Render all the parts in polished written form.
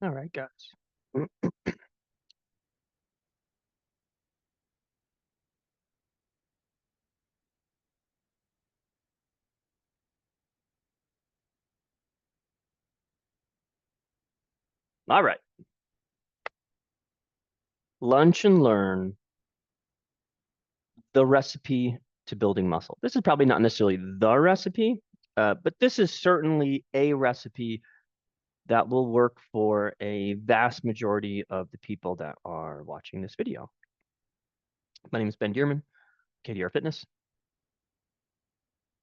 All right, guys. All right. Lunch and learn the recipe to building muscle. This is probably not necessarily the recipe, but this is certainly a recipe that will work for a vast majority of the people that are watching this video. My name is Ben Dearman, KDR Fitness.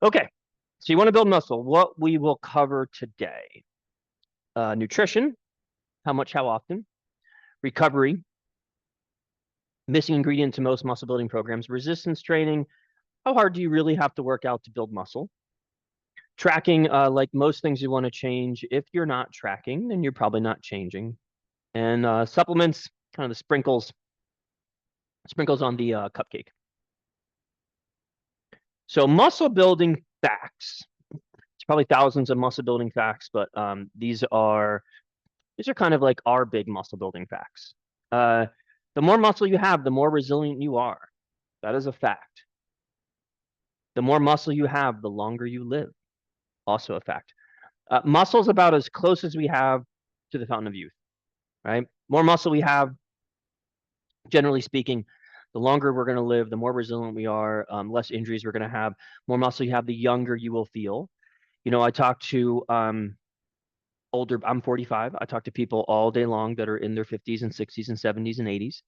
Okay, so you want to build muscle. What we will cover today: nutrition, how much, how often, recovery, missing ingredient to most muscle building programs, resistance training. How hard do you really have to work out to build muscle? Tracking, like most things you want to change, if you're not tracking, then you're probably not changing. And supplements, kind of the sprinkles on the cupcake. So muscle building facts. It's probably thousands of muscle building facts, but these are kind of like our big muscle building facts. The more muscle you have, the more resilient you are. That is a fact. The more muscle you have, the longer you live. Also a fact. Muscle is about as close as we have to the fountain of youth, right? More muscle we have, generally speaking, the longer we're going to live, the more resilient we are, less injuries we're going to have. More muscle you have, the younger you will feel. You know, I talk to older, I'm 45. I talk to people all day long that are in their 50s and 60s and 70s and 80s.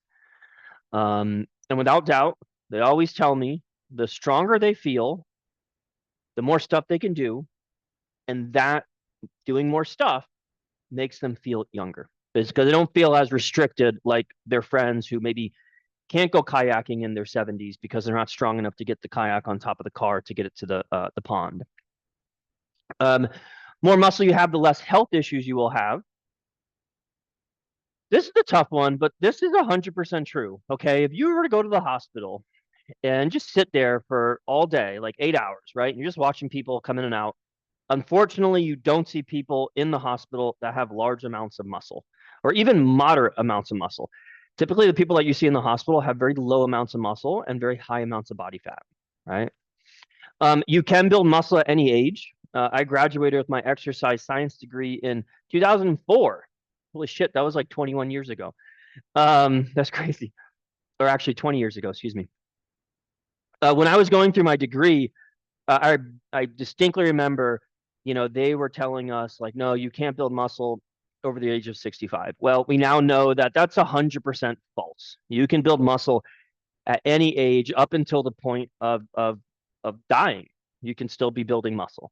And without doubt, they always tell me the stronger they feel, the more stuff they can do. And that doing more stuff makes them feel younger. It's because they don't feel as restricted like their friends who maybe can't go kayaking in their 70s because they're not strong enough to get the kayak on top of the car to get it to the pond. More muscle you have, the less health issues you will have. This is the tough one, but this is 100% true. Okay, if you were to go to the hospital and just sit there for all day, like 8 hours, right? And you're just watching people come in and out. Unfortunately, you don't see people in the hospital that have large amounts of muscle or even moderate amounts of muscle. Typically, the people that you see in the hospital have very low amounts of muscle and very high amounts of body fat, right? You can build muscle at any age. I graduated with my exercise science degree in 2004. Holy shit, that was like 21 years ago. That's crazy. Or actually 20 years ago, excuse me. When I was going through my degree, I distinctly remember, you know, they were telling us like, no, you can't build muscle over the age of 65. Well, we now know that that's 100% false. You can build muscle at any age up until the point of dying. You can still be building muscle.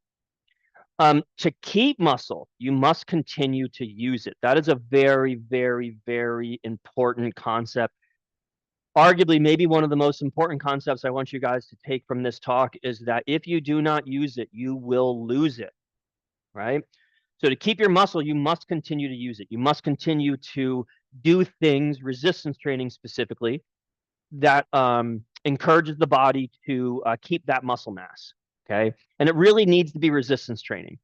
To keep muscle, you must continue to use it. That is a very, very, very important concept. Arguably, maybe one of the most important concepts I want you guys to take from this talk is that if you do not use it, you will lose it, right? So to keep your muscle, you must continue to use it. You must continue to do things, resistance training specifically, that encourages the body to keep that muscle mass, okay? And it really needs to be resistance training,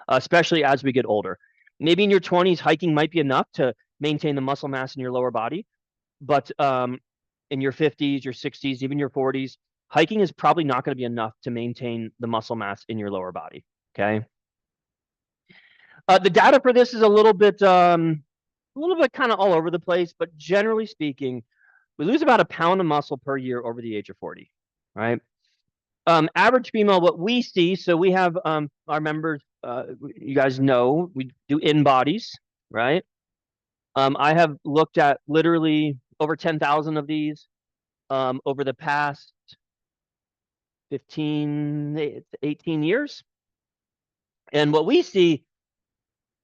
especially as we get older. Maybe in your 20s, hiking might be enough to maintain the muscle mass in your lower body, but in your 50s, your 60s, even your 40s, hiking is probably not going to be enough to maintain the muscle mass in your lower body, okay? The data for this is a little bit kind of all over the place, but generally speaking, we lose about a pound of muscle per year over the age of 40, right? Average female, what we see, so we have our members, you guys know, we do in bodies, right? I have looked at literally over 10,000 of these over the past 15, 18 years. And what we see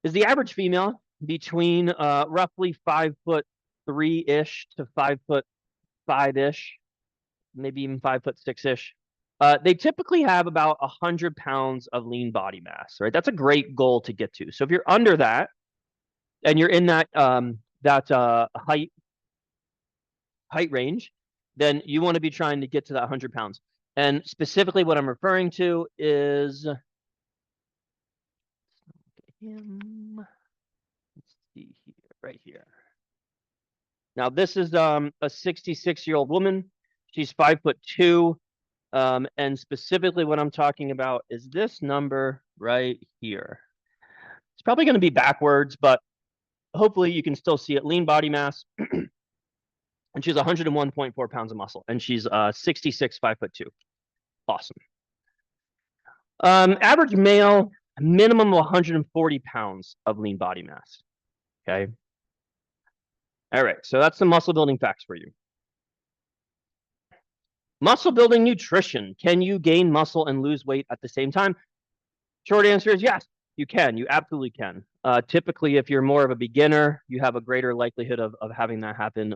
is the average female between roughly 5'3" to 5'5" maybe even 5'6" they typically have about 100 pounds of lean body mass, right? That's a great goal to get to. So if you're under that and you're in that height range, then you want to be trying to get to that 100 pounds. And specifically what I'm referring to is him. Let's see here. right here. Now this is a 66-year-old woman. She's 5'2". And specifically what I'm talking about is this number right here. It's probably going to be backwards, but hopefully you can still see it. Lean body mass. And she's 101.4 pounds of muscle, and she's 66, 5'2". Awesome. Average male, minimum of 140 pounds of lean body mass. Okay. All right. So that's the muscle building facts for you. Muscle building nutrition. Can you gain muscle and lose weight at the same time? Short answer is yes, you can. You absolutely can. Typically, if you're more of a beginner, you have a greater likelihood of having that happen.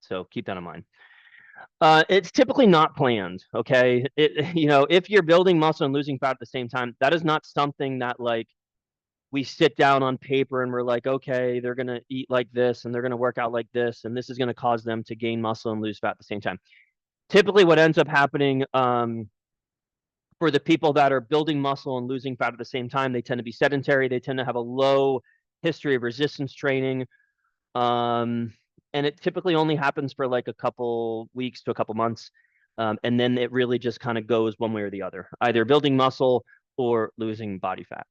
So keep that in mind. It's typically not planned. Okay. If you're building muscle and losing fat at the same time, that is not something that like we sit down on paper and we're like, okay, they're going to eat like this and they're going to work out like this, and this is going to cause them to gain muscle and lose fat at the same time. Typically what ends up happening for the people that are building muscle and losing fat at the same time, they tend to be sedentary. They tend to have a low history of resistance training. And it typically only happens for like a couple weeks to a couple months. And then it really just kind of goes one way or the other, either building muscle or losing body fat.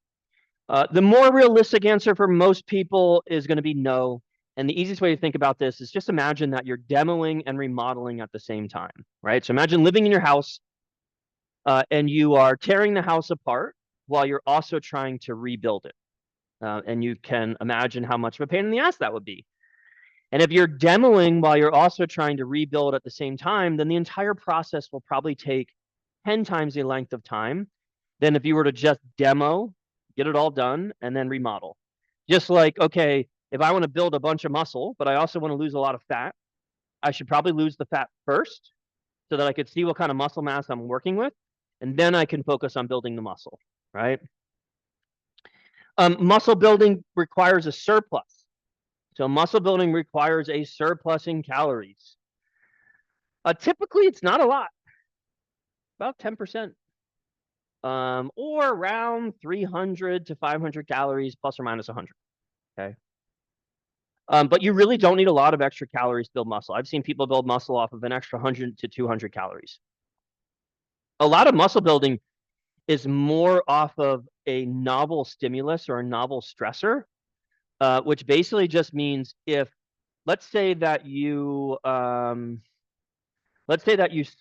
The more realistic answer for most people is going to be no. And the easiest way to think about this is just imagine that you're demoing and remodeling at the same time, right? So imagine living in your house and you are tearing the house apart while you're also trying to rebuild it. And you can imagine how much of a pain in the ass that would be. And if you're demoing while you're also trying to rebuild at the same time, then the entire process will probably take 10 times the length of time than if you were to just demo, get it all done, and then remodel. Just like, okay, if I want to build a bunch of muscle, but I also want to lose a lot of fat, I should probably lose the fat first so that I could see what kind of muscle mass I'm working with, and then I can focus on building the muscle, right? Muscle building requires a surplus. So muscle building requires a surplus in calories. Typically, it's not a lot, about 10%, or around 300 to 500 calories, plus or minus 100. Okay. But you really don't need a lot of extra calories to build muscle. I've seen people build muscle off of an extra 100 to 200 calories. A lot of muscle building is more off of a novel stimulus or a novel stressor, which basically just means if, let's say that you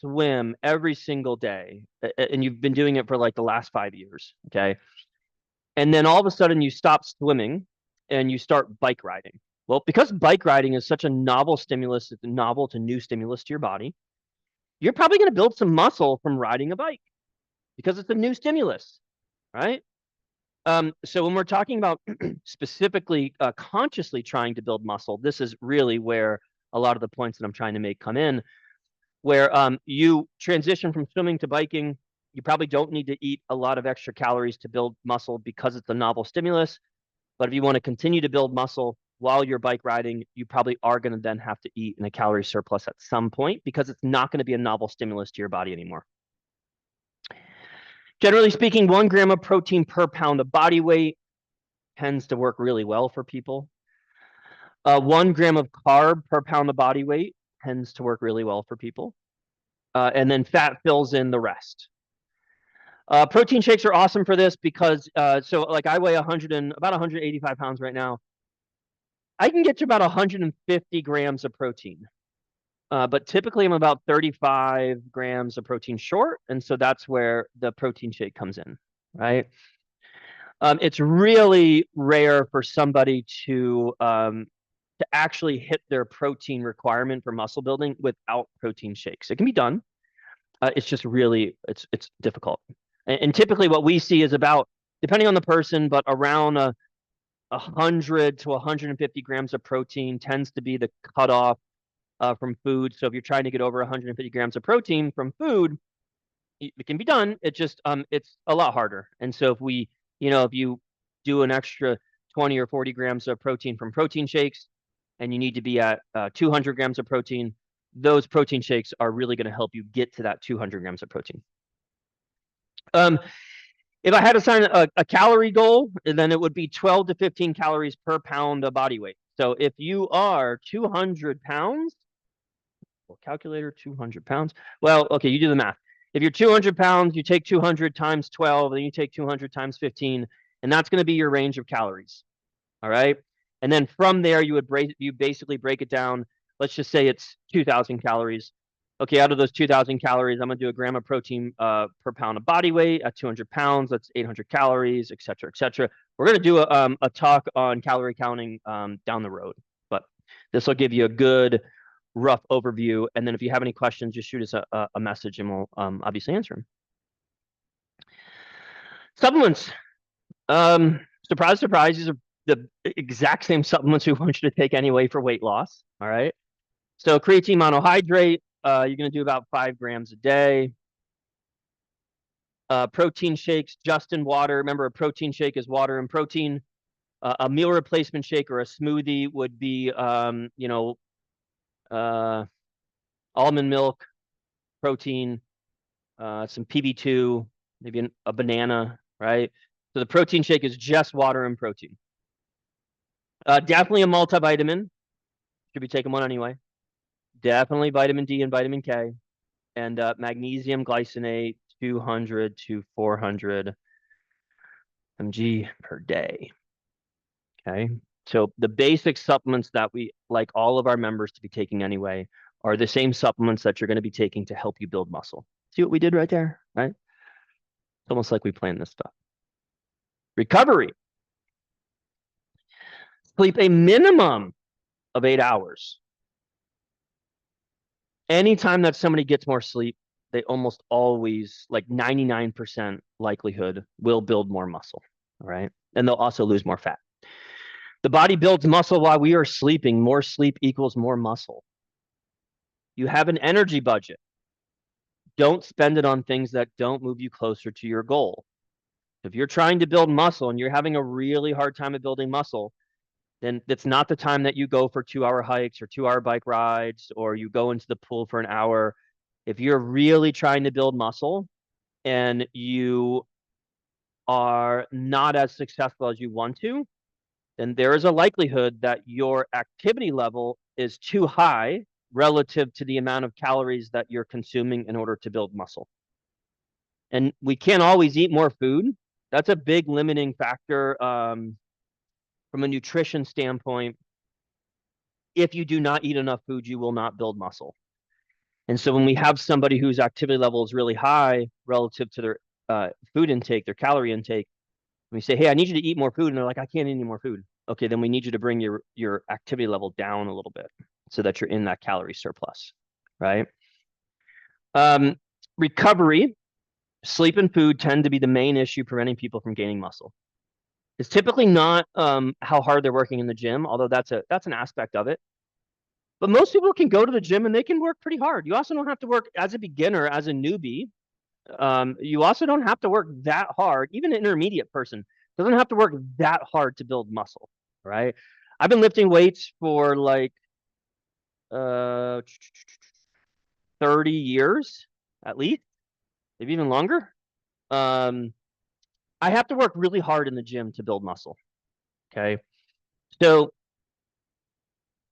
swim every single day and you've been doing it for like the last 5 years, okay? And then all of a sudden you stop swimming and you start bike riding. Well, because bike riding is such a novel stimulus, it's a novel to new stimulus to your body, you're probably going to build some muscle from riding a bike because it's a new stimulus, right? So when we're talking about specifically consciously trying to build muscle, this is really where a lot of the points that I'm trying to make come in, where you transition from swimming to biking. You probably don't need to eat a lot of extra calories to build muscle because it's a novel stimulus. But if you want to continue to build muscle while you're bike riding, you probably are going to then have to eat in a calorie surplus at some point because it's not going to be a novel stimulus to your body anymore. Generally speaking, 1 gram of protein per pound of body weight tends to work really well for people. 1 gram of carb per pound of body weight tends to work really well for people. And then fat fills in the rest. Protein shakes are awesome for this because, so like I weigh about 185 pounds right now. I can get to about 150 grams of protein. But typically I'm about 35 grams of protein short. And so that's where the protein shake comes in, right? It's really rare for somebody to actually hit their protein requirement for muscle building without protein shakes. It can be done. It's just really, it's difficult. And typically what we see is about, depending on the person, but around 100 to 150 grams of protein tends to be the cutoff from food. So if you're trying to get over 150 grams of protein from food, it can be done. It just, it's a lot harder. And so if you do an extra 20 or 40 grams of protein from protein shakes, and you need to be at 200 grams of protein, those protein shakes are really going to help you get to that 200 grams of protein. If I had to assign a calorie goal, then it would be 12 to 15 calories per pound of body weight. So if you are 200 pounds, well, calculator, 200 pounds. Well, okay, you do the math. If you're 200 pounds, you take 200 times 12, then you take 200 times 15, and that's going to be your range of calories. All right. And then from there, you basically break it down. Let's just say it's 2,000 calories. Okay, out of those 2,000 calories, I'm going to do a gram of protein per pound of body weight at 200 pounds. That's 800 calories, et cetera, et cetera. We're going to do a talk on calorie counting down the road, but this will give you a good rough overview. And then if you have any questions, just shoot us a message and we'll obviously answer them. Supplements. Surprise, surprise, these are the exact same supplements we want you to take anyway for weight loss. All right. So creatine monohydrate, you're going to do about 5 grams a day. Protein shakes just in water. Remember, a protein shake is water and protein. A meal replacement shake or a smoothie would be, almond milk, protein, some PB2, maybe a banana, right? So the protein shake is just water and protein. Definitely a multivitamin. Should be taking one anyway. Definitely vitamin D and vitamin K. And magnesium glycinate, 200 to 400 mg per day. Okay. So the basic supplements that we like all of our members to be taking anyway are the same supplements that you're going to be taking to help you build muscle. See what we did right there, right? It's almost like we planned this stuff. Recovery. Sleep a minimum of 8 hours. Anytime that somebody gets more sleep, they almost always, like 99% likelihood, will build more muscle. All right. And they'll also lose more fat. The body builds muscle while we are sleeping. More sleep equals more muscle. You have an energy budget. Don't spend it on things that don't move you closer to your goal. If you're trying to build muscle and you're having a really hard time of building muscle, then it's not the time that you go for 2-hour hikes or 2-hour bike rides, or you go into the pool for an hour. If you're really trying to build muscle and you are not as successful as you want to, then there is a likelihood that your activity level is too high relative to the amount of calories that you're consuming in order to build muscle. And we can't always eat more food. That's a big limiting factor from a nutrition standpoint. If you do not eat enough food, you will not build muscle. And so when we have somebody whose activity level is really high relative to their food intake, their calorie intake, we say, hey, I need you to eat more food. And they're like, I can't eat any more food. Okay, then we need you to bring your activity level down a little bit so that you're in that calorie surplus, right? Recovery, sleep and food tend to be the main issue preventing people from gaining muscle. It's typically not how hard they're working in the gym, although that's an aspect of it. But most people can go to the gym and they can work pretty hard. You also don't have to work as a beginner, as a newbie. You also don't have to work that hard. Even an intermediate person doesn't have to work that hard to build muscle, right? I've been lifting weights for like 30 years at least, maybe even longer. I have to work really hard in the gym to build muscle. Okay. So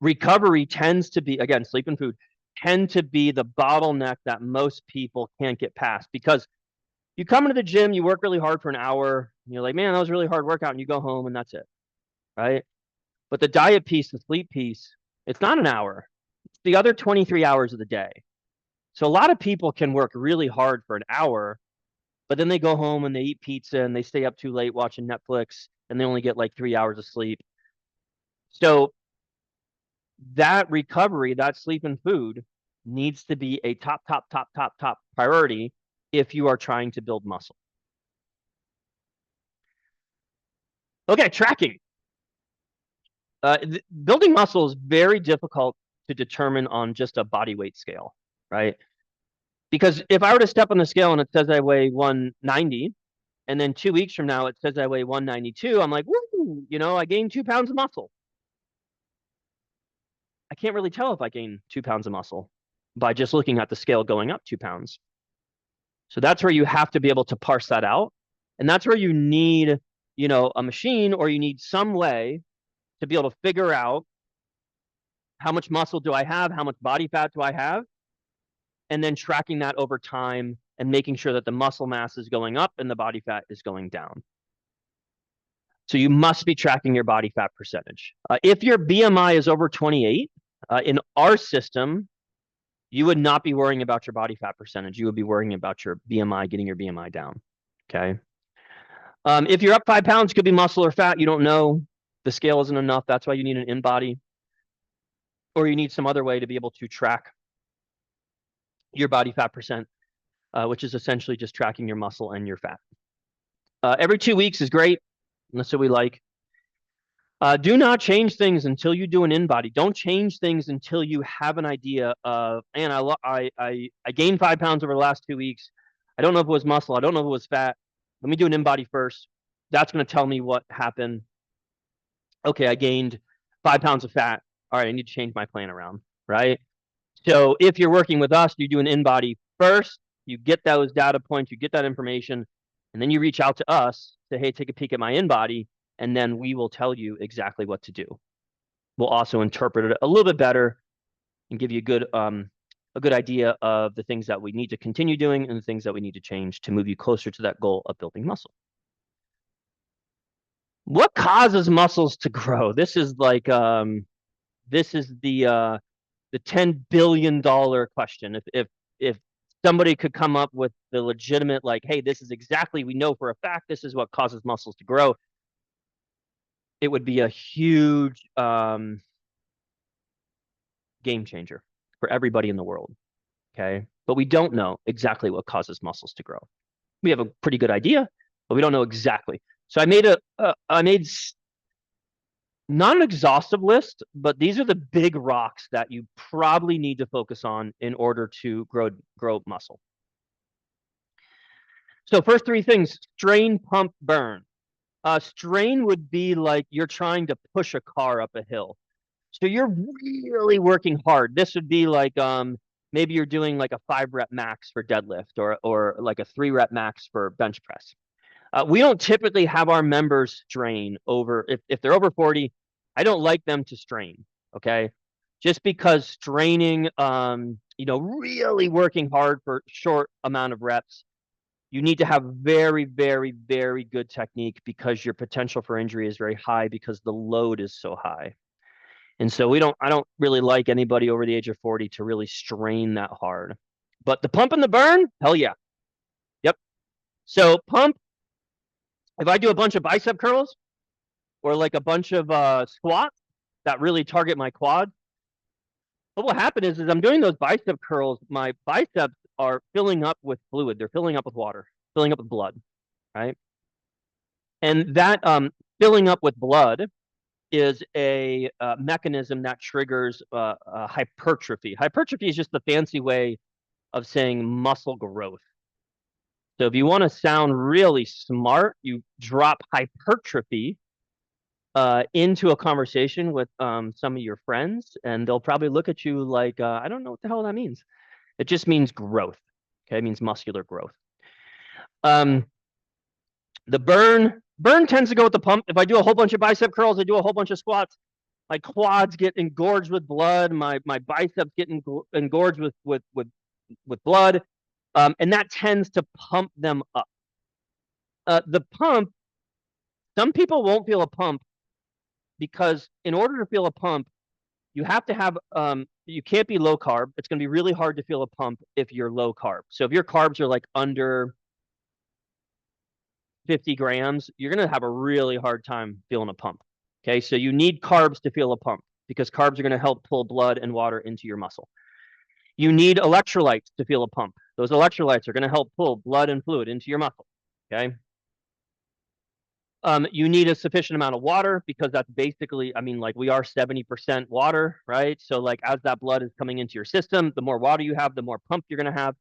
recovery tends to be, again, sleep and food tend to be the bottleneck that most people can't get past, because you come into the gym, you work really hard for an hour, and you're like, man, that was a really hard workout, and you go home and that's it, right? But the diet piece, the sleep piece, it's not an hour. It's the other 23 hours of the day. So a lot of people can work really hard for an hour, but then they go home and they eat pizza and they stay up too late watching Netflix and they only get like 3 hours of sleep. So that recovery, that sleep and food needs to be a top priority if you are trying to build muscle. Okay, tracking. Building muscle is very difficult to determine on just a body weight scale, right? Because if I were to step on the scale and it says I weigh 190, and then 2 weeks from now it says I weigh 192, I'm like, woo, I gained 2 pounds of muscle. I can't really tell if I gained 2 pounds of muscle by just looking at the scale going up 2 pounds. So that's where you have to be able to parse that out. And that's where you need, a machine, or you need some way to be able to figure out how much muscle do I have, how much body fat do I have, and then tracking that over time and making sure that the muscle mass is going up and the body fat is going down. So you must be tracking your body fat percentage. If your BMI is over 28, in our system, you would not be worrying about your body fat percentage. You would be worrying about your BMI, getting your BMI down. Okay. If you're up 5 pounds, could be muscle or fat. You don't know. The scale isn't enough. That's why you need an InBody, or you need some other way to be able to track your body fat percent, which is essentially just tracking your muscle and your fat. Every 2 weeks is great. That's what we like. Do not change things until you do an InBody. Don't change things until you have an idea of, man, I gained 5 pounds over the last 2 weeks. I don't know if it was muscle. I don't know if it was fat. Let me do an InBody first. That's going to tell me what happened. Okay, I gained 5 pounds of fat. All right, I need to change my plan around, right? So if you're working with us, you do an InBody first. You get those data points, you get that information, and then you reach out to us, say, hey, take a peek at my InBody, and then we will tell you exactly what to do. We'll also interpret it a little bit better and give you a good idea of the things that we need to continue doing and the things that we need to change to move you closer to that goal of building muscle. What causes muscles to grow? This is like this is the $10 billion question. If somebody could come up with the legitimate, like, hey, this is exactly, we know for a fact this is what causes muscles to grow, it would be a huge game changer for everybody in the world. Okay. But we don't know exactly what causes muscles to grow. We have a pretty good idea, but we don't know exactly. So I made not an exhaustive list, but these are the big rocks that you probably need to focus on in order to grow muscle. So first 3 things: strain, pump, burn. Strain would be like you're trying to push a car up a hill. So you're really working hard. This would be like maybe you're doing like a 5 rep max for deadlift, or like a 3 rep max for bench press. We don't typically have our members strain over, if they're over 40, I don't like them to strain, okay? Just because straining, really working hard for short amount of reps, you need to have very, very, very good technique, because your potential for injury is very high because the load is so high. And so I don't really like anybody over the age of 40 to really strain that hard. But the pump and the burn, hell yeah. Yep. So pump, if I do a bunch of bicep curls or like a bunch of squats that really target my quad, what will happen is I'm doing those bicep curls, my biceps are filling up with fluid. They're filling up with water, filling up with blood, right? And that filling up with blood is a mechanism that triggers hypertrophy. Hypertrophy is just the fancy way of saying muscle growth. So if you want to sound really smart, you drop hypertrophy into a conversation with some of your friends, and they'll probably look at you like, I don't know what the hell that means. It just means growth. Okay, it means muscular growth. The burn tends to go with the pump. If I do a whole bunch of bicep curls, I do a whole bunch of squats, my quads get engorged with blood, my biceps get engorged with blood, and that tends to pump them up. The pump, some people won't feel a pump, because in order to feel a pump, you have to have, you can't be low carb. It's going to be really hard to feel a pump if you're low carb. So if your carbs are like under 50 grams, you're going to have a really hard time feeling a pump. Okay, so you need carbs to feel a pump, because carbs are going to help pull blood and water into your muscle. You need electrolytes to feel a pump. Those electrolytes are going to help pull blood and fluid into your muscle. Okay. You need a sufficient amount of water, because that's basically, I mean, like, we are 70% water, right? So like, as that blood is coming into your system, the more water you have, the more pump you're going to have.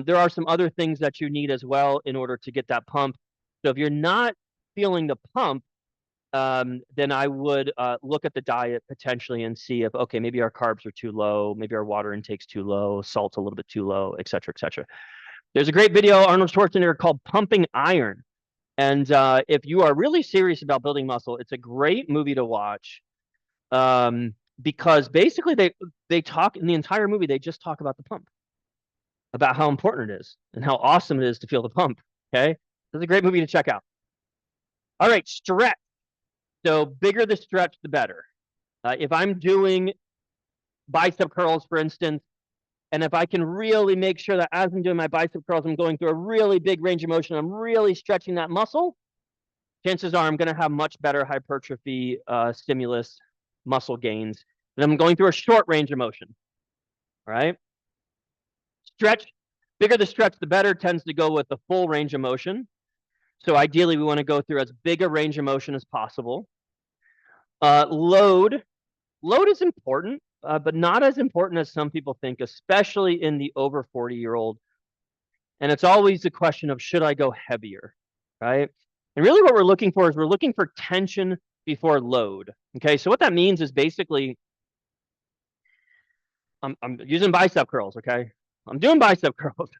There are some other things that you need as well in order to get that pump. So if you're not feeling the pump, then I would look at the diet potentially and see if, okay, maybe our carbs are too low, maybe our water intake's too low, salt's a little bit too low, et cetera, et cetera. There's a great video, Arnold Schwarzenegger, called Pumping Iron. And if you are really serious about building muscle, it's a great movie to watch. Because basically they talk in the entire movie, they just talk about the pump, about how important it is and how awesome it is to feel the pump. Okay. It's a great movie to check out. All right, stretch. So bigger the stretch, the better. If I'm doing bicep curls, for instance, and if I can really make sure that as I'm doing my bicep curls, I'm going through a really big range of motion, I'm really stretching that muscle, chances are I'm going to have much better hypertrophy stimulus muscle gains than I'm going through a short range of motion. Right? Stretch, bigger the stretch, the better, tends to go with the full range of motion. So ideally, we want to go through as big a range of motion as possible. Load is important, but not as important as some people think, especially in the over 40-year-old. And it's always the question of, should I go heavier, right? And really what we're looking for is we're looking for tension before load. Okay, so what that means is basically, I'm using bicep curls, okay? I'm doing bicep curls,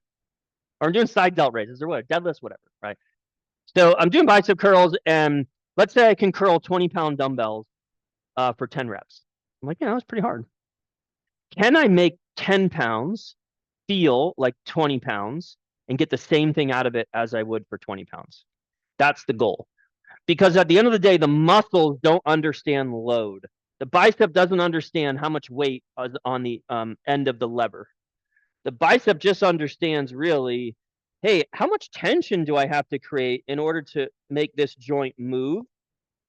or I'm doing side delt raises, or whatever, deadlifts, whatever, right? So I'm doing bicep curls, and let's say I can curl 20-pound dumbbells for 10 reps. I'm like, yeah, that's pretty hard. Can I make 10 pounds feel like 20 pounds and get the same thing out of it as I would for 20 pounds? That's the goal. Because at the end of the day, the muscles don't understand load. The bicep doesn't understand how much weight is on the end of the lever. The bicep just understands really, hey, how much tension do I have to create in order to make this joint move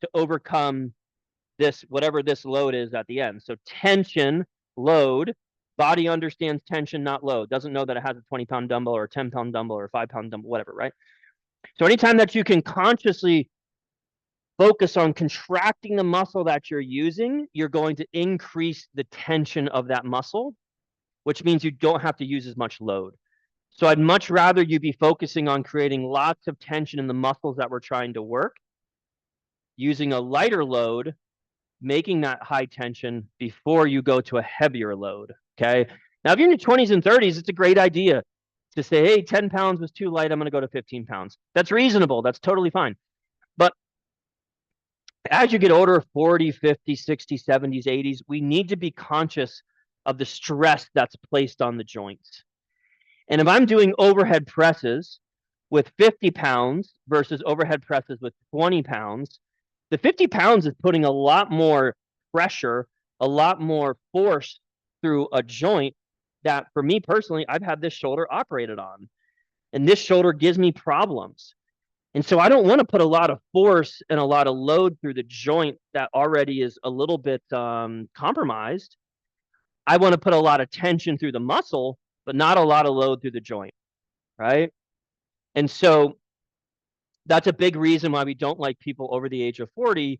to overcome this, whatever this load is at the end. So tension, load, body understands tension, not load. Doesn't know that it has a 20-pound dumbbell or a 10-pound dumbbell or a 5-pound dumbbell, whatever, right? So anytime that you can consciously focus on contracting the muscle that you're using, you're going to increase the tension of that muscle, which means you don't have to use as much load. So I'd much rather you be focusing on creating lots of tension in the muscles that we're trying to work, using a lighter load, making that high tension before you go to a heavier load. Okay. Now, if you're in your 20s and 30s, it's a great idea to say, hey, 10 pounds was too light. I'm going to go to 15 pounds. That's reasonable. That's totally fine. But as you get older, 40, 50, 60, 70s, 80s, we need to be conscious of the stress that's placed on the joints. And if I'm doing overhead presses with 50 pounds versus overhead presses with 20 pounds, the 50 pounds is putting a lot more pressure, a lot more force through a joint that, for me personally, I've had this shoulder operated on. And this shoulder gives me problems. And so I don't want to put a lot of force and a lot of load through the joint that already is a little bit compromised. I want to put a lot of tension through the muscle, but not a lot of load through the joint, right? And so that's a big reason why we don't like people over the age of 40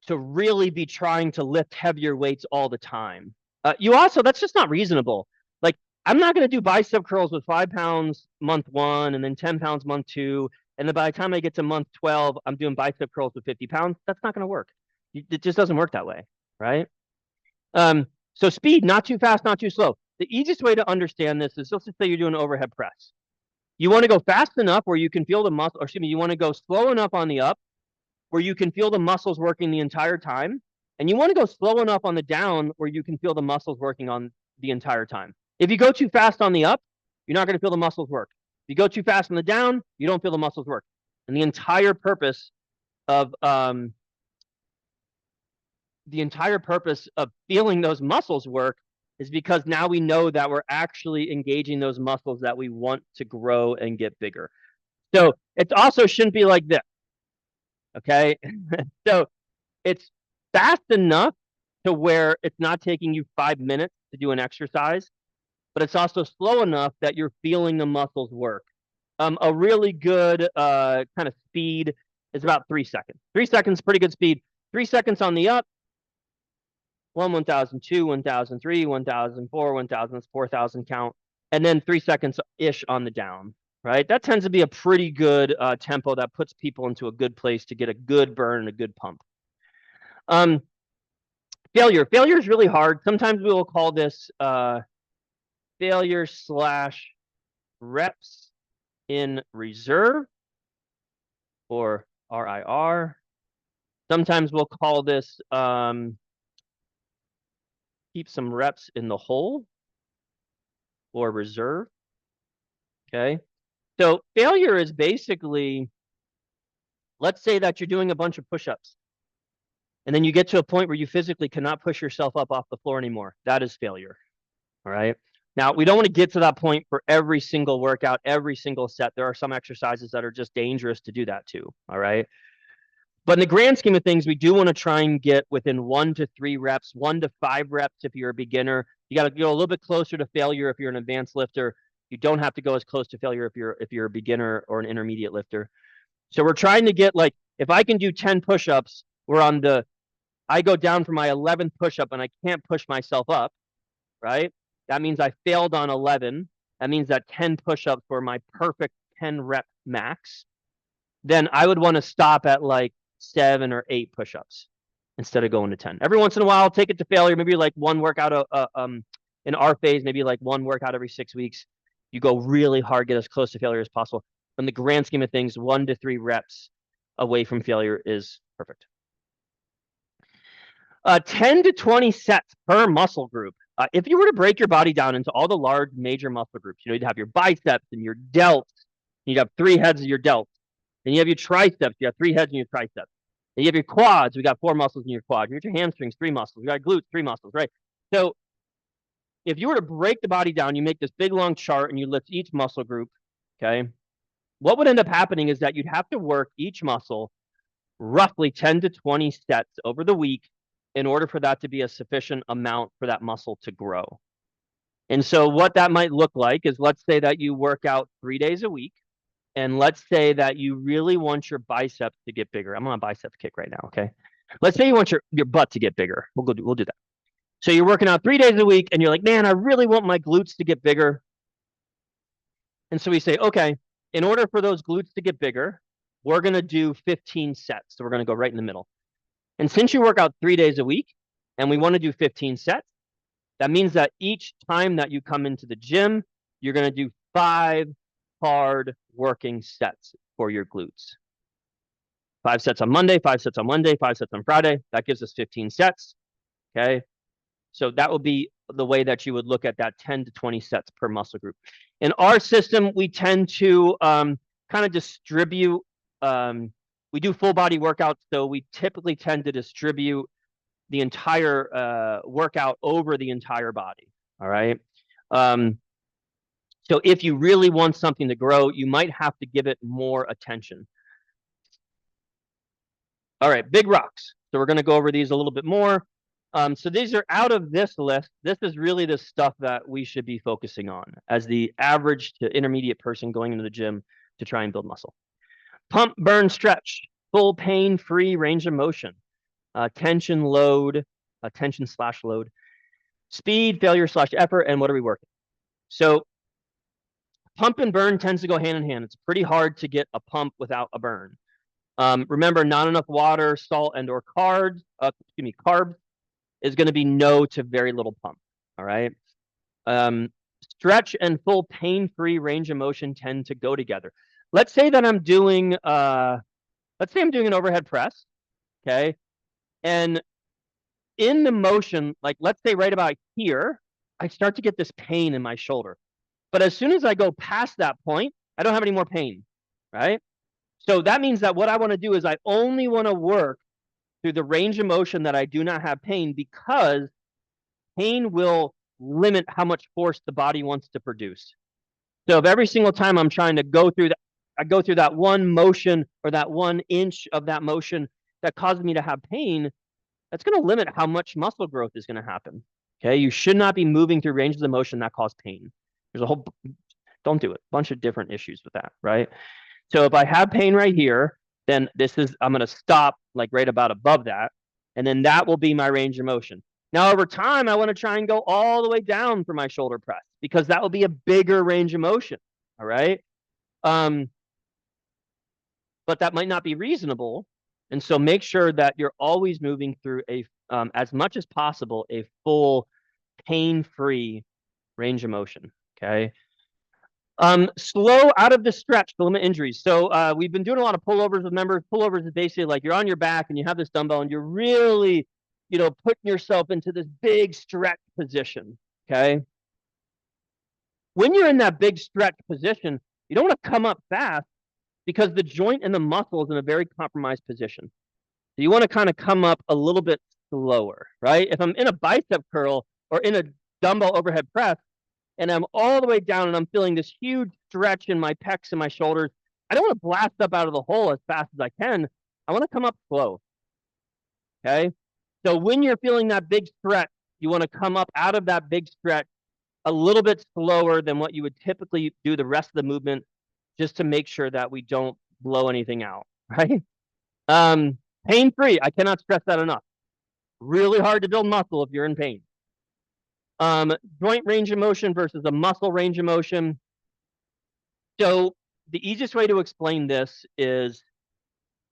to really be trying to lift heavier weights all the time. That's just not reasonable. Like, I'm not going to do bicep curls with 5 pounds month 1 and then 10 pounds month 2. And then by the time I get to month 12, I'm doing bicep curls with 50 pounds. That's not going to work. It just doesn't work that way, right? So speed, not too fast, not too slow. The easiest way to understand this is, let's just say you're doing an overhead press. You want to go fast enough where you can feel the muscle, or excuse me, you want to go slow enough on the up where you can feel the muscles working the entire time. And you want to go slow enough on the down where you can feel the muscles working on the entire time. If you go too fast on the up, you're not going to feel the muscles work. If you go too fast on the down, you don't feel the muscles work. And the entire purpose of feeling those muscles work is because now we know that we're actually engaging those muscles that we want to grow and get bigger. So it also shouldn't be like this. Okay. So it's fast enough to where it's not taking you 5 minutes to do an exercise, but it's also slow enough that you're feeling the muscles work. A really good kind of speed is about 3 seconds. 3 seconds, pretty good speed. 3 seconds on the up. 1,000, 2, 1,000, 3, 1,000, 4, 1,000, 4,000 count. And then 3 seconds-ish on the down, right? That tends to be a pretty good tempo that puts people into a good place to get a good burn and a good pump. Failure is really hard. Sometimes we will call this failure / reps in reserve, or RIR. Sometimes we'll call this keep some reps in the hole, or reserve. Okay. So failure is basically, let's say that you're doing a bunch of push-ups and then you get to a point where you physically cannot push yourself up off the floor anymore. That is failure. All right. Now, we don't want to get to that point for every single workout, every single set. There are some exercises that are just dangerous to do that too. All right. But in the grand scheme of things, we do want to try and get within 1 to 3 reps, 1 to 5 reps if you're a beginner. You got to go a little bit closer to failure if you're an advanced lifter. You don't have to go as close to failure if you're a beginner or an intermediate lifter. So we're trying to get, like, if I can do 10 push-ups, I go down for my 11th push-up and I can't push myself up, right? That means I failed on 11. That means that 10 push-ups were my perfect 10 rep max. Then I would want to stop at like 7 or 8 push-ups instead of going to 10. Every once in a while, I'll take it to failure. Maybe like one workout in our phase, maybe like one workout every 6 weeks. You go really hard, get as close to failure as possible. In the grand scheme of things, 1 to 3 reps away from failure is perfect. 10 to 20 sets per muscle group. If you were to break your body down into all the large major muscle groups, you'd have your biceps and your delts. You'd have 3 heads of your delts. Then you have your triceps. You have 3 heads in your triceps. Then you have your quads. We got 4 muscles in your quad. You got your hamstrings, 3 muscles. You got glutes, 3 muscles, right? So if you were to break the body down, you make this big long chart and you lift each muscle group, okay? What would end up happening is that you'd have to work each muscle roughly 10 to 20 sets over the week in order for that to be a sufficient amount for that muscle to grow. And so what that might look like is, let's say that you work out 3 days a week, and let's say that you really want your biceps to get bigger. I'm on a biceps kick right now, okay? Let's say you want your butt to get bigger. We'll do that. So you're working out 3 days a week and you're like, man, I really want my glutes to get bigger. And so we say, okay, in order for those glutes to get bigger, we're going to do 15 sets. So we're going to go right in the middle. And since you work out 3 days a week and we want to do 15 sets, that means that each time that you come into the gym, you're going to do 5 hard working sets for your glutes. 5 sets on Monday, 5 sets on Monday, 5 sets on Friday. That gives us 15 sets. Okay. So that would be the way that you would look at that 10 to 20 sets per muscle group. In our system, we tend to kind of distribute. We do full body workouts, so we typically tend to distribute the entire workout over the entire body. All right. So if you really want something to grow, you might have to give it more attention. All right, big rocks. So we're going to go over these a little bit more. So these are out of this list. This is really the stuff that we should be focusing on as the average to intermediate person going into the gym to try and build muscle. Pump, burn, stretch, full pain-free range of motion, tension, load, tension/load, speed, failure/effort, and what are we working? So pump and burn tends to go hand in hand. It's pretty hard to get a pump without a burn. Remember, not enough water, salt, and or carbs is going to be no to very little pump. All right. Stretch and full pain-free range of motion tend to go together. Let's say that I'm doing an overhead press. Okay. And in the motion, like let's say right about here, I start to get this pain in my shoulder. But as soon as I go past that point, I don't have any more pain, right? So that means that what I want to do is I only want to work through the range of motion that I do not have pain, because pain will limit how much force the body wants to produce. So if every single time I'm trying to go through that, I go through that one motion or that 1 inch of that motion that causes me to have pain, that's going to limit how much muscle growth is going to happen. Okay, you should not be moving through ranges of motion that cause pain. There's a whole, don't do it, bunch of different issues with that, right? So if I have pain right here, then I'm going to stop like right about above that. And then that will be my range of motion. Now, over time, I want to try and go all the way down for my shoulder press, because that will be a bigger range of motion. All right. But that might not be reasonable. And so make sure that you're always moving through as much as possible, a full pain-free range of motion. Okay. Slow out of the stretch to limit injuries. So we've been doing a lot of pullovers with members. Pullovers is basically like you're on your back and you have this dumbbell and you're really, putting yourself into this big stretch position. Okay. When you're in that big stretch position, you don't want to come up fast because the joint and the muscle is in a very compromised position. So you want to kind of come up a little bit slower, right? If I'm in a bicep curl or in a dumbbell overhead press, and I'm all the way down and I'm feeling this huge stretch in my pecs and my shoulders, I don't want to blast up out of the hole as fast as I can. I want to come up slow. Okay. So when you're feeling that big stretch, you want to come up out of that big stretch a little bit slower than what you would typically do the rest of the movement, just to make sure that we don't blow anything out. Right. Pain-free. I cannot stress that enough. Really hard to build muscle if you're in pain. Joint range of motion versus a muscle range of motion. So the easiest way to explain this is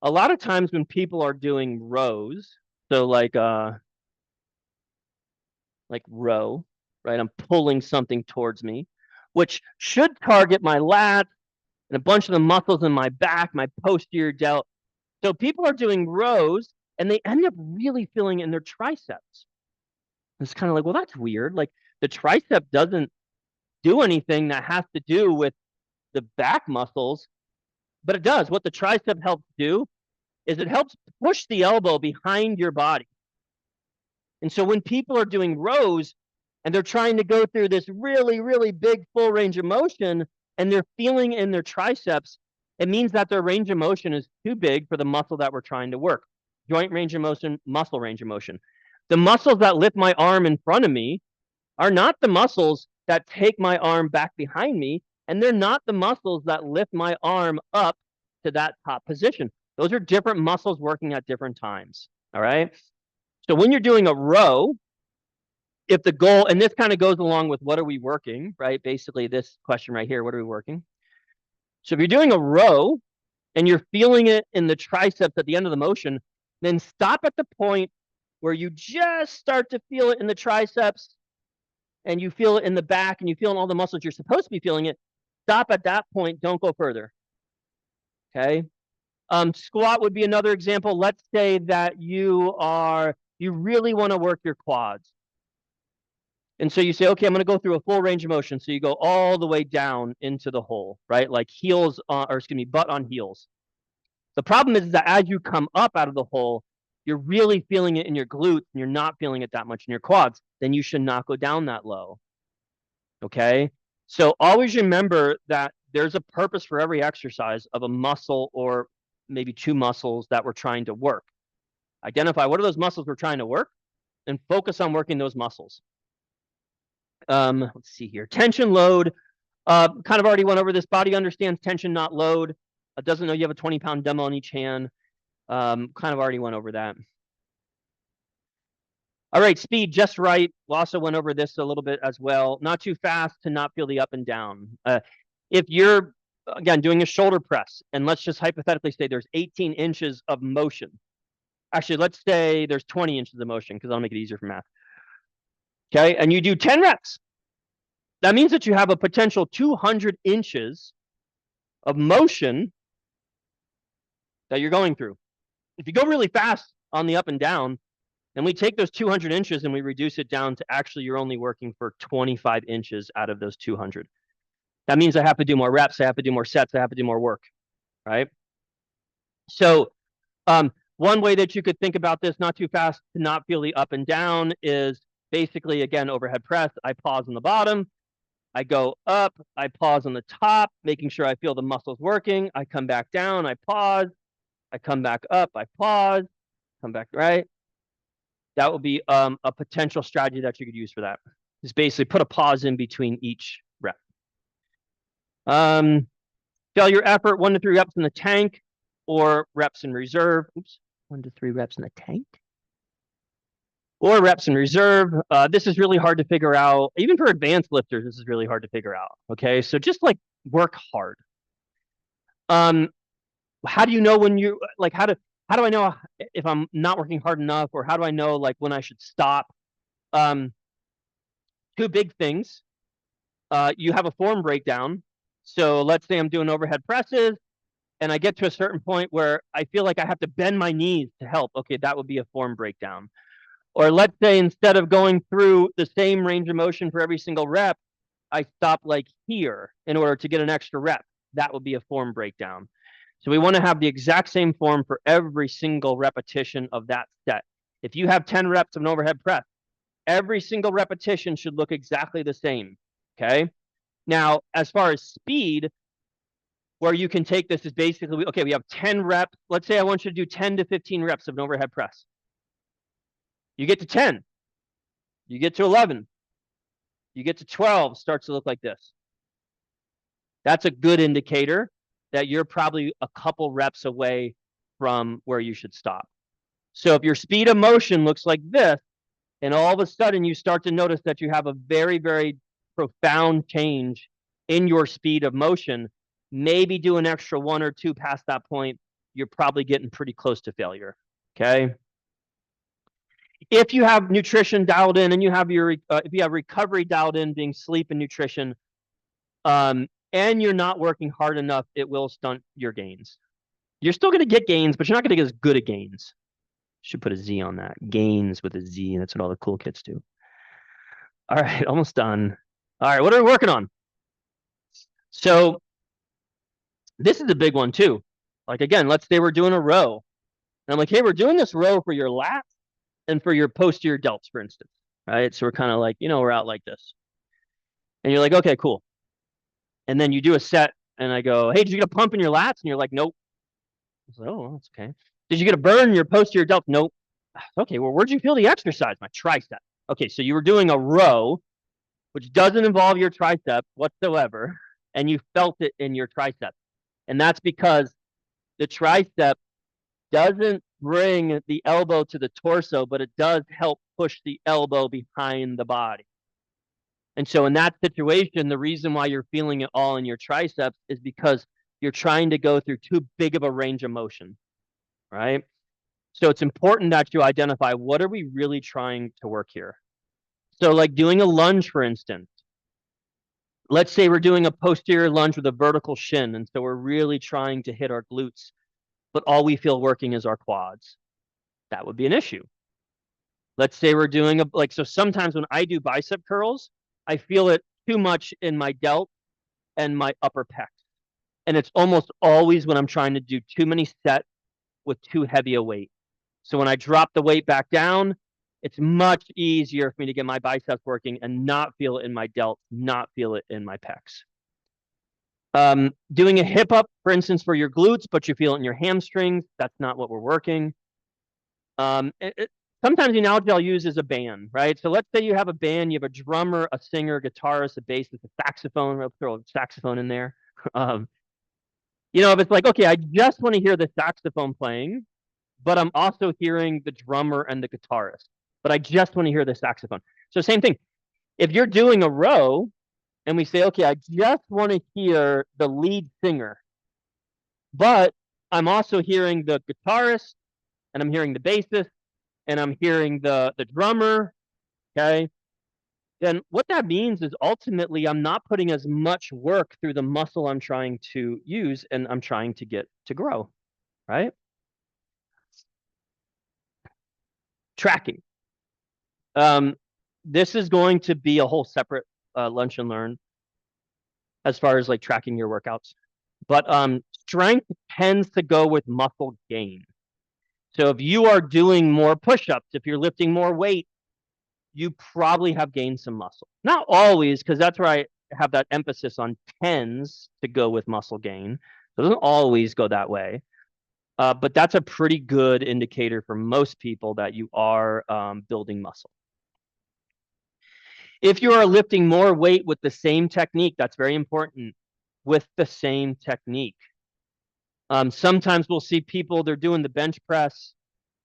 a lot of times when people are doing rows, so like row, right? I'm pulling something towards me, which should target my lats and a bunch of the muscles in my back, my posterior delt. So people are doing rows and they end up really feeling in their triceps. It's kind of like, well, that's weird. Like the tricep doesn't do anything that has to do with the back muscles, but it does. What the tricep helps do is it helps push the elbow behind your body. And so when people are doing rows and they're trying to go through this really, really big full range of motion and they're feeling in their triceps, it means that their range of motion is too big for the muscle that we're trying to work. Joint range of motion, muscle range of motion. The muscles that lift my arm in front of me are not the muscles that take my arm back behind me, and they're not the muscles that lift my arm up to that top position. Those are different muscles working at different times. All right. So when you're doing a row, if the goal, and this kind of goes along with what are we working, right? Basically, this question right here, what are we working? So if you're doing a row and you're feeling it in the triceps at the end of the motion, then stop at the point where you just start to feel it in the triceps and you feel it in the back and you feel in all the muscles you're supposed to be feeling it. Stop at that point. Don't go further. Okay. Squat would be another example. Let's say that you really want to work your quads. And so you say, okay, I'm going to go through a full range of motion. So you go all the way down into the hole, right? Like butt on heels. The problem is that as you come up out of the hole, you're really feeling it in your glutes and you're not feeling it that much in your quads. Then you should not go down that low. Okay. So always remember that there's a purpose for every exercise of a muscle or maybe two muscles that we're trying to work. Identify what are those muscles we're trying to work and focus on working those muscles. Let's see here. Tension, load. Kind of already went over this. Body understands tension, not load. It doesn't know you have a 20-pound dumbbell in each hand. Kind of already went over that. All right, speed just right. We also went over this a little bit as well. Not too fast to not feel the up and down. If you're, again, doing a shoulder press, and let's just hypothetically say there's 18 inches of motion. Actually, let's say there's 20 inches of motion because I'll make it easier for math. Okay, and you do 10 reps. That means that you have a potential 200 inches of motion that you're going through. If you go really fast on the up and down, then we take those 200 inches and we reduce it down to actually you're only working for 25 inches out of those 200. That means I have to do more reps, I have to do more sets, I have to do more work, right? So one way that you could think about this, not too fast to not feel the up and down, is basically, again, overhead press. I pause on the bottom, I go up, I pause on the top, making sure I feel the muscles working. I come back down, I pause, I come back up, I pause, come back, right? That would be a potential strategy that you could use for that. Is basically put a pause in between each rep. Failure effort, 1 to 3 reps in the tank or reps in reserve. Oops, 1 to 3 reps in the tank or reps in reserve. This is really hard to figure out. Even for advanced lifters, this is really hard to figure out. Okay, so just like work hard. How do you know when you like how do I know if I'm not working hard enough, or how do I know like when I should stop? Two big things. You have a form breakdown. So let's say I'm doing overhead presses and I get to a certain point where I feel like I have to bend my knees to help. Okay, that would be a form breakdown. Or let's say instead of going through the same range of motion for every single rep, I stop like here in order to get an extra rep. That would be a form breakdown. So we want to have the exact same form for every single repetition of that set. If you have 10 reps of an overhead press, every single repetition should look exactly the same. Okay. Now, as far as speed, where you can take this is basically, okay, we have 10 reps. Let's say I want you to do 10 to 15 reps of an overhead press. You get to 10, you get to 11, you get to 12, starts to look like this. That's a good indicator that you're probably a couple reps away from where you should stop. So if your speed of motion looks like this, and all of a sudden you start to notice that you have a very, very profound change in your speed of motion, maybe do an extra 1 or 2 past that point, you're probably getting pretty close to failure. Okay. If you have nutrition dialed in and you have your, if you have recovery dialed in, being sleep and nutrition, and you're not working hard enough, it will stunt your gains. You're still going to get gains, but you're not going to get as good at gains. Should put a Z on that. Gains with a Z. That's what all the cool kids do. All right, almost done. All right, what are we working on? So this is a big one too. Like again, let's say we're doing a row. And I'm like, hey, we're doing this row for your lats and for your posterior delts, for instance. Right. So we're kind of like, we're out like this. And you're like, okay, cool. And then you do a set and I go, hey, did you get a pump in your lats? And you're like, nope. I was like, oh, that's okay. Did you get a burn in your posterior delts? Nope. Okay, well, where'd you feel the exercise? My tricep. Okay, so you were doing a row, which doesn't involve your tricep whatsoever, and you felt it in your tricep. And that's because the tricep doesn't bring the elbow to the torso, but it does help push the elbow behind the body. And so in that situation, the reason why you're feeling it all in your triceps is because you're trying to go through too big of a range of motion, right? So it's important that you identify, what are we really trying to work here? So like doing a lunge, for instance, let's say we're doing a posterior lunge with a vertical shin. And so we're really trying to hit our glutes, but all we feel working is our quads. That would be an issue. Let's say we're doing so sometimes when I do bicep curls, I feel it too much in my delt and my upper pecs. And it's almost always when I'm trying to do too many sets with too heavy a weight. So when I drop the weight back down, it's much easier for me to get my biceps working and not feel it in my delt, not feel it in my pecs. Doing a hip up, for instance, for your glutes, but you feel it in your hamstrings, that's not what we're working. Sometimes the analogy I'll use is a band, right? So let's say you have a band, you have a drummer, a singer, a guitarist, a bassist, a saxophone. I'll throw a saxophone in there. If it's like, okay, I just want to hear the saxophone playing, but I'm also hearing the drummer and the guitarist, but I just want to hear the saxophone. So same thing. If you're doing a row and we say, okay, I just want to hear the lead singer, but I'm also hearing the guitarist and I'm hearing the bassist and I'm hearing the drummer, okay, then what that means is ultimately I'm not putting as much work through the muscle I'm trying to use and I'm trying to get to grow, right? Tracking. This is going to be a whole separate lunch and learn as far as like tracking your workouts. But strength tends to go with muscle gain. So if you are doing more push-ups, if you're lifting more weight, you probably have gained some muscle. Not always, because that's where I have that emphasis on tends to go with muscle gain. It doesn't always go that way. But that's a pretty good indicator for most people that you are building muscle. If you are lifting more weight with the same technique, that's very important, with the same technique. Sometimes we'll see people, they're doing the bench press,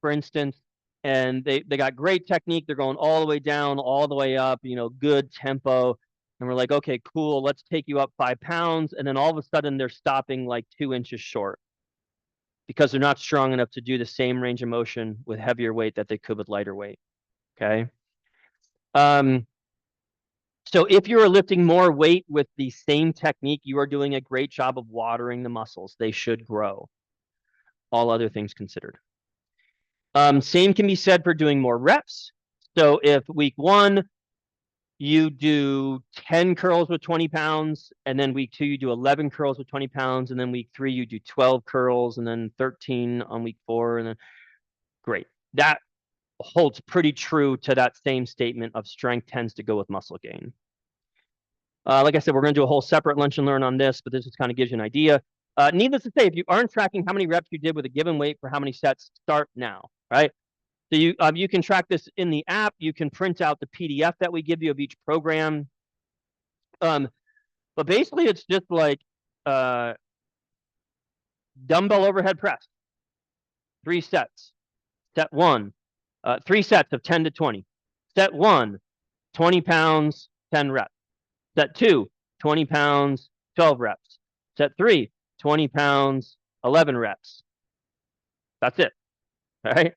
for instance, and they got great technique. They're going all the way down, all the way up, good tempo. And we're like, okay, cool, let's take you up 5 pounds. And then all of a sudden they're stopping like 2 inches short because they're not strong enough to do the same range of motion with heavier weight that they could with lighter weight. Okay. So if you are lifting more weight with the same technique, you are doing a great job of watering the muscles. They should grow, all other things considered. Same can be said for doing more reps. So if week 1, you do 10 curls with 20 pounds, and then week 2, you do 11 curls with 20 pounds, and then week 3, you do 12 curls, and then 13 on week 4, and then great. That holds pretty true to that same statement of strength tends to go with muscle gain. Like I said, we're going to do a whole separate lunch and learn on this, but this just kind of gives you an idea. Needless to say, if you aren't tracking how many reps you did with a given weight for how many sets, start now, right? So you can track this in the app. You can print out the PDF that we give you of each program. But basically, it's just like dumbbell overhead press, 3 sets. Set 1, 3 sets of 10 to 20. Set 1, 20 pounds, 10 reps. Set 2, 20 pounds, 12 reps. Set 3, 20 pounds, 11 reps. That's it. All right.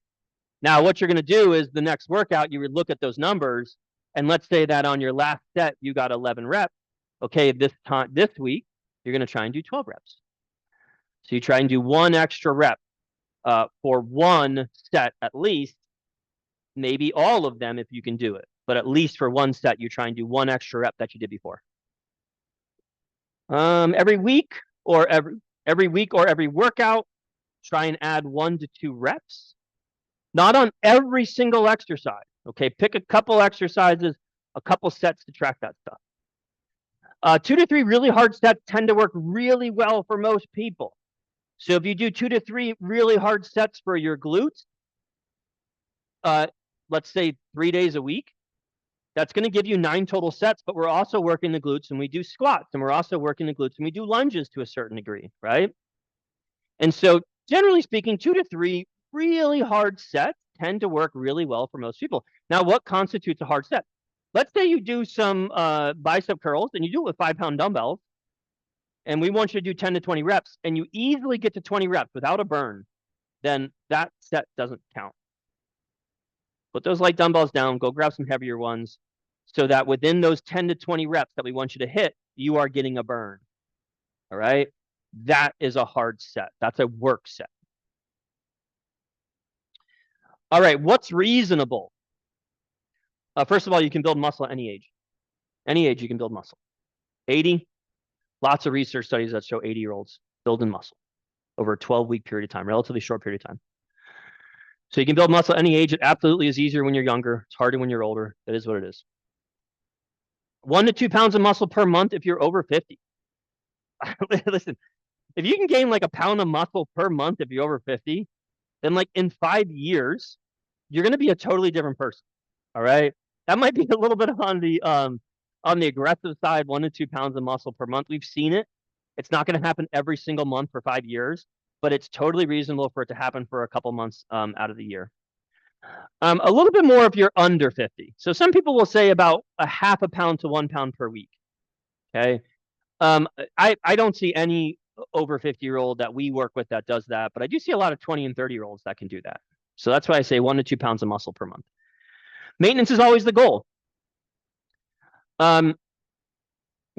Now, what you're going to do is the next workout, you would look at those numbers, and let's say that on your last set, you got 11 reps. Okay, this week, you're going to try and do 12 reps. So you try and do 1 extra rep for 1 set at least, maybe all of them if you can do it. But at least for 1 set, you try and do 1 extra rep that you did before. Every week or every workout, try and add 1 to 2 reps. Not on every single exercise. Okay, pick a couple exercises, a couple sets to track that stuff. 2 to 3 really hard sets tend to work really well for most people. So if you do 2 to 3 really hard sets for your glutes, let's say 3 days a week, that's going to give you 9 total sets, but we're also working the glutes, and we do squats, and we're also working the glutes, and we do lunges to a certain degree, right? And so generally speaking, 2 to 3 really hard sets tend to work really well for most people. Now, what constitutes a hard set? Let's say you do some bicep curls, and you do it with 5-pound dumbbells, and we want you to do 10 to 20 reps, and you easily get to 20 reps without a burn, then that set doesn't count. Put those light dumbbells down, go grab some heavier ones, so that within those 10 to 20 reps that we want you to hit, you are getting a burn. All right? That is a hard set. That's a work set. All right, what's reasonable? First of all, you can build muscle at any age. Any age you can build muscle. 80, lots of research studies that show 80-year-olds building muscle over a 12-week period of time, relatively short period of time. So you can build muscle at any age. It absolutely is easier when you're younger. It's harder when you're older. It is what it is. 1 to 2 pounds of muscle per month if you're over 50. Listen, if you can gain like a pound of muscle per month if you're over 50, then like in 5 years, you're going to be a totally different person. All right. That might be a little bit on the aggressive side, 1 to 2 pounds of muscle per month. We've seen it. It's not going to happen every single month for 5 years, but it's totally reasonable for it to happen for a couple months out of the year. A little bit more if you're under 50. So some people will say about a half a pound to 1 pound per week. Okay. I don't see any over 50-year-old that we work with that does that, but I do see a lot of 20 and 30-year-olds that can do that. So that's why I say 1 to 2 pounds of muscle per month. Maintenance is always the goal. Going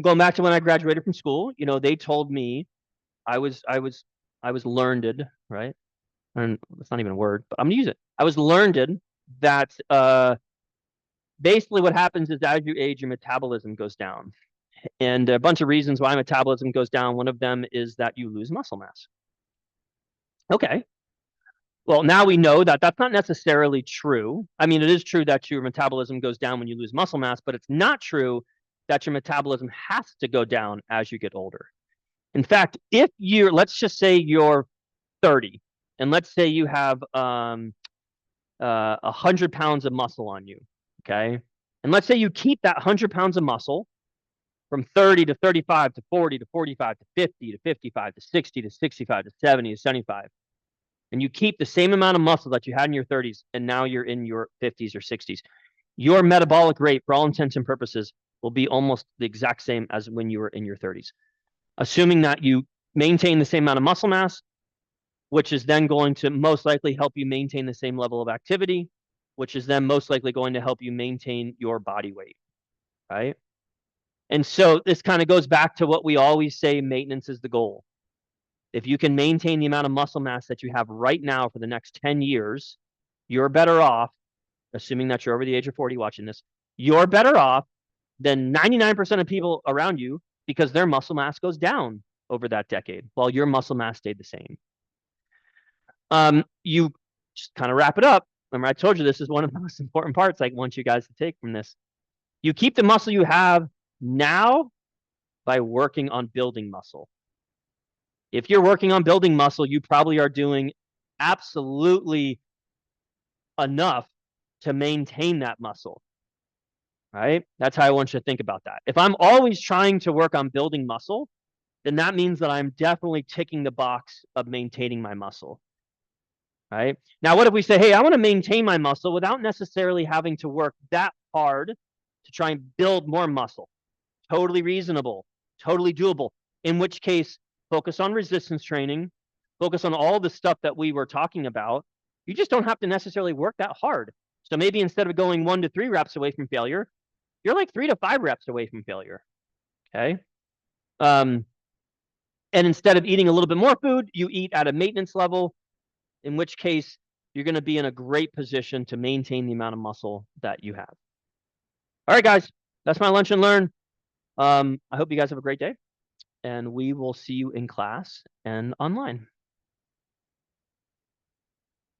back to when I graduated from school, you know, they told me I was learned, right? And that's not even a word, but I'm gonna use it. I was learned that basically what happens is as you age, your metabolism goes down. And a bunch of reasons why metabolism goes down. One of them is that you lose muscle mass. Okay. Well, now we know that that's not necessarily true. I mean, it is true that your metabolism goes down when you lose muscle mass, but it's not true that your metabolism has to go down as you get older. In fact, if you're, let's just say you're 30, and let's say you have 100 pounds of muscle on you, okay? And let's say you keep that 100 pounds of muscle from 30 to 35 to 40 to 45 to 50 to 55 to 60 to 65 to 70 to 75. And you keep the same amount of muscle that you had in your 30s, and now you're in your 50s or 60s. Your metabolic rate, for all intents and purposes, will be almost the exact same as when you were in your 30s. Assuming that you maintain the same amount of muscle mass, which is then going to most likely help you maintain the same level of activity, which is then most likely going to help you maintain your body weight, right? And so this kind of goes back to what we always say, maintenance is the goal. If you can maintain the amount of muscle mass that you have right now for the next 10 years, you're better off, assuming that you're over the age of 40 watching this, you're better off than 99% of people around you because their muscle mass goes down over that decade while your muscle mass stayed the same. You just kind of wrap it up. Remember, I told you this is one of the most important parts I want you guys to take from this. You keep the muscle you have now by working on building muscle. If you're working on building muscle, you probably are doing absolutely enough to maintain that muscle, right? That's how I want you to think about that. If I'm always trying to work on building muscle, then that means that I'm definitely ticking the box of maintaining my muscle, right? Now, what if we say, hey, I want to maintain my muscle without necessarily having to work that hard to try and build more muscle? Totally reasonable, totally doable. In which case, focus on resistance training, focus on all the stuff that we were talking about. You just don't have to necessarily work that hard. So maybe instead of going 1 to 3 reps away from failure, you're like 3 to 5 reps away from failure. Okay. And instead of eating a little bit more food, you eat at a maintenance level, in which case you're going to be in a great position to maintain the amount of muscle that you have. All right, guys, that's my lunch and learn. I hope you guys have a great day, and we will see you in class and online.